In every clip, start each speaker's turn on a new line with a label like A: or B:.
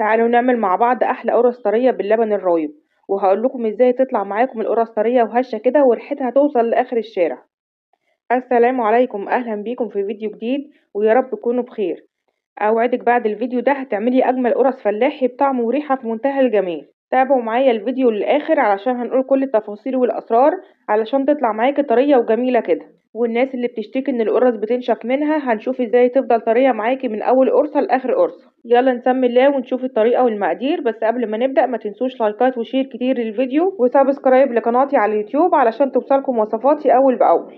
A: تعالوا نعمل مع بعض احلى قرص طريه باللبن الرايب، وهقول لكم ازاي تطلع معاكم القرص طريه وهشه كده وريحتها توصل لاخر الشارع. السلام عليكم، اهلا بيكم في فيديو جديد ويا رب تكونوا بخير. اوعدك بعد الفيديو ده هتعملي اجمل قرص فلاحي بطعم وريحه في منتهى الجمال. تابعوا معايا الفيديو للاخر علشان هنقول كل التفاصيل والاسرار علشان تطلع معاكي طريه وجميله كده. والناس اللي بتشتكي ان القرص بتنشف منها هنشوف ازاي تفضل طريه معاكي من اول قرصه لاخر قرصه. يلا نسمي الله ونشوف الطريقه والمقادير، بس قبل ما نبدا ما تنسوش لايكات وشير كتير للفيديو وسبسكرايب لقناتي على اليوتيوب علشان توصلكم وصفاتي اول باول.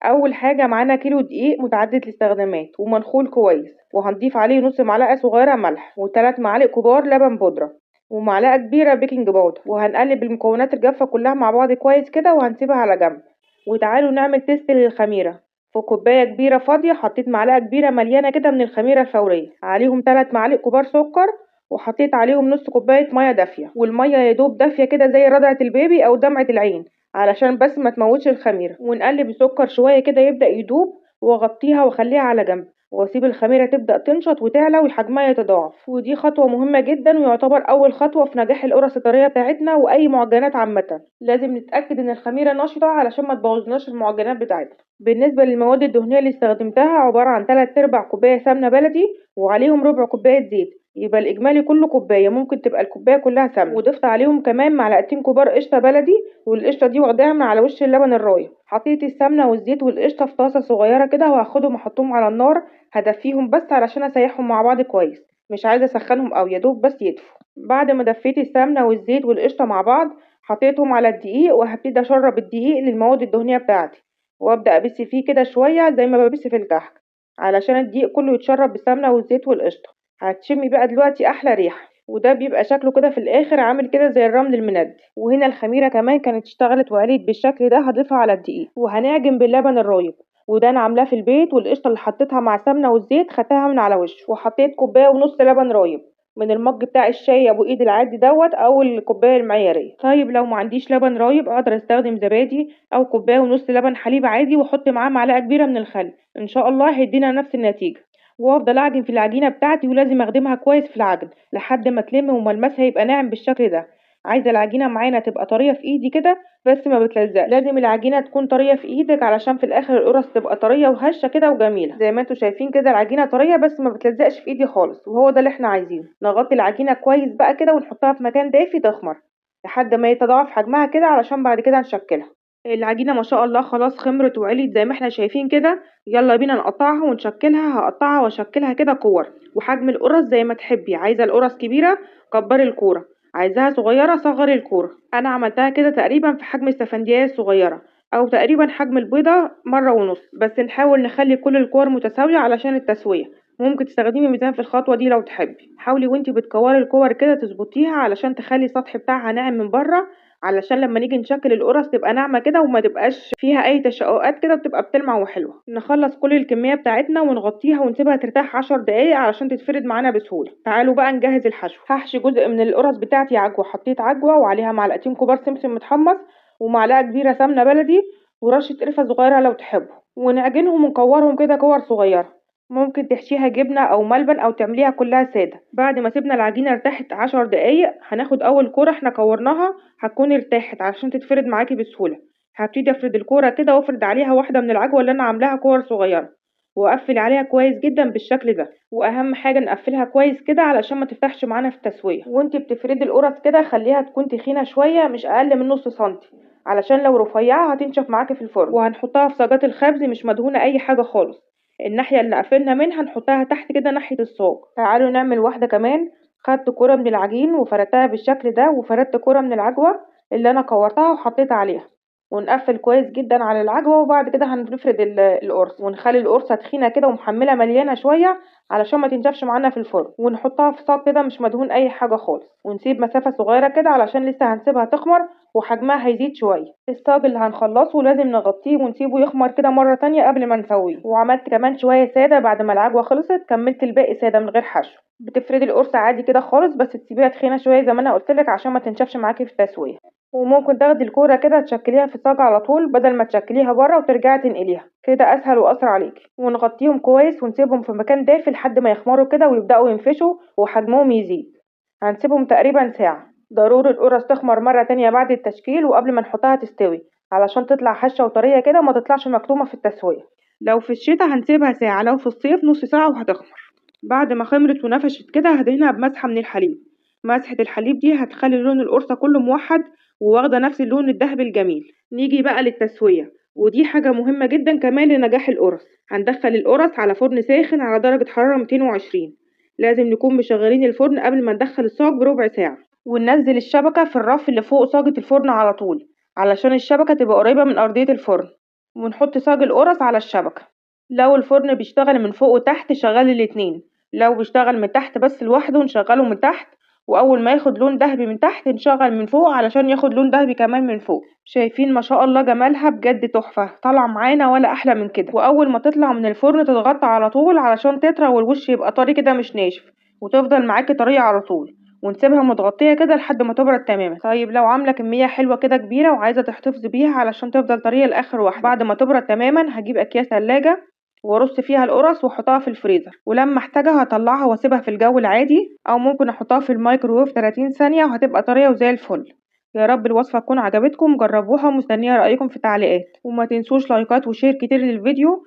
A: اول حاجه معانا كيلو دقيق متعدد الاستخدامات ومنخول كويس، وهنضيف عليه نص معلقه صغيره ملح و3 معالق كبار لبن بودره ومعلقه كبيره بيكنج باودر، وهنقلب المكونات الجافه كلها مع بعض كويس كده وهنسيبها على جنب. وتعالوا نعمل تيست للخميره. في كوبايه كبيره فاضيه حطيت معلقه كبيره مليانه كده من الخميره الفوريه، عليهم 3 معالق كبار سكر، وحطيت عليهم نص كوبايه ميه دافيه، والميه يا دوب دافيه كده زي رضعه البيبي او دمعه العين علشان بس ما تموتش الخميرة. ونقلب السكر شوية كده يبدأ يدوب، واغطيها واخليها على جنب واسيب الخميرة تبدأ تنشط وتعلى وحجمها يتضاعف. ودي خطوة مهمة جدا ويعتبر أول خطوة في نجاح القرص الطرية بتاعتنا وأي معجنات عامة. لازم نتأكد إن الخميرة نشطة علشان ما تبوظناش المعجنات بتاعتنا. بالنسبة للمواد الدهنية اللي استخدمتها عبارة عن 3/4 كوباية سمنة بلدي وعليهم ربع كوباية زيت، يبقى الإجمالي كله كوباية، ممكن تبقى الكوباية كلها سمنة. وضفت عليهم كمان معلقتين كبار قشطة بلدي، والقشطة دي واخداها من على وش اللبن الرايب. حطيت السمنة والزيت والقشطة في طاسة صغيرة كده وهاخدهم احطهم على النار، هدفيهم بس علشان اسيحهم مع بعض كويس، مش عايزة اسخنهم او يدوب بس يدفوا. بعد ما دفيت السمنة والزيت والقشطة مع بعض حطيتهم على الدقيق وهبتدي اشرب الدقيق للمواد الدهنية بتاعتي، وابدأ ابس فيه كده شوية زي ما ببس في الكحك علشان الدقيق كله يتشرب بالسمنة والزيت والقشطة. هتشمي بقى دلوقتي احلى ريحة، وده بيبقى شكله كده في الاخر عامل كده زي الرمل المندي. وهنا الخميره كمان كانت اشتغلت وعليت بالشكل ده، هضيفها على الدقيق وهنعجن باللبن الرايب، وده انا عاملاه في البيت. والقشطه اللي حطيتها مع السمنه والزيت خدتها من على وشه، وحطيت كوبايه ونص لبن رايب من المج بتاع الشاي ابو ايد العادي دوت او الكوبايه المعياريه. طيب لو ما عنديش لبن رايب اقدر استخدم زبادي او كوبايه ونص لبن حليب عادي واحط معاه معلقه كبيره من الخل، ان شاء الله هيدينا نفس النتيجه. وافضل اعجن في العجينه بتاعتي، ولازم اخدمها كويس في العجن لحد ما تلم وملمسها يبقى ناعم بالشكل ده. عايزه العجينه معانا تبقى طريه في ايدي كده بس ما بتلزقش، لازم العجينه تكون طريه في ايدك علشان في الاخر القرص تبقى طريه وهشه كده وجميله. زي ما انتوا شايفين كده العجينه طريه بس ما بتلزقش في ايدي خالص، وهو ده اللي احنا عايزينه. نغطي العجينه كويس بقى كده ونحطها في مكان دافي تخمر لحد ما يتضاعف حجمها كده علشان بعد كده نشكلها. العجينه ما شاء الله خلاص خمرت وعليت زي ما احنا شايفين كده. يلا بينا نقطعها ونشكلها. هقطعها واشكلها كده كور وحجم القرص زي ما تحبي، عايزه القرص كبيره كبري الكوره، عايزاها صغيره صغري الكوره. انا عملتها كده تقريبا في حجم السفندية الصغيره او تقريبا حجم البيضه مره ونص، بس نحاول نخلي كل الكور متساويه علشان التسويه. ممكن تستخدمي ميزان في الخطوه دي لو تحبي. حاولي وانتي بتكوري الكور كده تظبطيها علشان تخلي السطح بتاعها ناعم من بره، علشان لما نيجي نشكل القرص تبقى ناعمة كده وما تبقاش فيها أي تشققات كده، بتبقى بتلمع وحلوة. نخلص كل الكمية بتاعتنا ونغطيها ونسيبها ترتاح 10 دقايق علشان تتفرد معانا بسهولة. تعالوا بقى نجهز الحشو. هحشي جزء من القرص بتاعتي عجوة. حطيت عجوة وعليها معلقتين كبار سمسم متحمص ومعلقة كبيرة سمنة بلدي ورشة قرفة صغيرة لو تحبوا، ونعجنهم ونكورهم كده كور صغيرة. ممكن تحشيها جبنة أو ملبن أو تعمليها كلها سادة. بعد ما سيبنا العجينة ارتاحت 10 دقايق هناخد أول كورة احنا كورناها، هتكون ارتاحت علشان تتفرد معاكي بسهولة. هبتدي افرد الكورة كده وافرد عليها واحدة من العجوة اللي أنا عاملاها كور صغيرة، واقفل عليها كويس جدا بالشكل ده. واهم حاجة نقفلها كويس كده علشان ما تفتحش معانا في التسوية. وانتي بتفردي القرص كده خليها تكون تخينة شوية، مش أقل من نص سنتي، علشان لو رفيعة هتنشف معاكي في الفرن. وهنحطها في صاجات الخبز مش مدهونة أي حاجة خالص. الناحية اللي قفلنا منها نحطها تحت كده ناحية الصاج. تعالوا نعمل واحدة كمان. خدت كرة من العجين وفردتها بالشكل ده، وفردت كرة من العجوة اللي انا كورتها وحطيت عليها، ونقفل كويس جدا على العجوة. وبعد كده هنفرد القرص ونخلي القرصة تخينة كده ومحملة مليانة شوية علشان ما تنشفش معانا في الفرن، ونحطها في صاج كده مش مدهون اي حاجة خالص، ونسيب مسافة صغيرة كده علشان لسه هنسيبها تخمر وحجمها هيزيد شوية. الصاج اللي هنخلصه لازم نغطيه ونسيبه يخمر كده مرة تانية قبل ما نسويه. وعملت كمان شوية سادة بعد ما العجوة خلصت، كملت الباقي سادة من غير حشو. بتفردي القرص عادي كده خالص بس تسيبيها تخينة شوية زي ما انا قلتلك عشان ما تنشفش معاكي في التسوية. وممكن تاخدي الكورة كده تشكليها في الصاج على طول بدل ما تشكليها بره وترجعي تنقليها. كده اسهل واسرع عليكي. ونغطيهم كويس ونسيبهم في مكان دافي لحد ما يخمروا كده ويبداوا ينفشوا وحجمهم يزيد. هنسيبهم تقريبا ساعة. ضروري القرص تخمر مرة تانية بعد التشكيل وقبل ما نحطها تستوي، علشان تطلع هشة وطرية كده وما تطلعش مكتومة في التسوية. لو في الشتا هنسيبها ساعة، لو في الصيف نص ساعة وهتخمر. بعد ما خمرت ونفشت كده هدهنها بمسحة من الحليب. مسحة الحليب دي هتخلي لون القرصة كله موحد وواخدة نفس اللون الذهبي الجميل. نيجي بقى للتسوية، ودي حاجة مهمة جدا كمان لنجاح القرص. هندخل القرص على فرن ساخن على درجة حرارة 220. لازم نكون مشغلين الفرن قبل ما ندخل الصاج بربع ساعة. وننزل الشبكة في الرف اللي فوق صاجة الفرن على طول، علشان الشبكة تبقى قريبة من أرضية الفرن. ونحط صاج القرص على الشبكة. لو الفرن بيشتغل من فوق وتحت شغل الاتنين، لو بيشتغل من تحت بس لوحده نشغله من تحت، واول ما ياخد لون دهبي من تحت نشغل من فوق علشان ياخد لون دهبي كمان من فوق. شايفين ما شاء الله جمالها بجد تحفة، طالعة معانا ولا احلى من كده. واول ما تطلع من الفرن تتغطى على طول علشان تطرى والوش يبقى طري كده مش ناشف، وتفضل معاكي طرية على طول. ونسيبها متغطية كده لحد ما تبرد تماما. طيب لو عاملة كمية حلوة كده كبيرة وعايزة تحتفظي بيها علشان تفضل طرية لاخر واحدة، بعد ما تبرد تماما هجيب اكياس تلاجة وارص فيها القرص واحطها في الفريزر، ولما احتاجها هطلعها واسيبها في الجو العادي، او ممكن احطها في الميكروويف 30 ثانية وهتبقى طرية وزي الفل. يا رب الوصفة تكون عجبتكم، جربوها ومستنية رأيكم في التعليقات، وما تنسوش لايكات وشير كتير للفيديو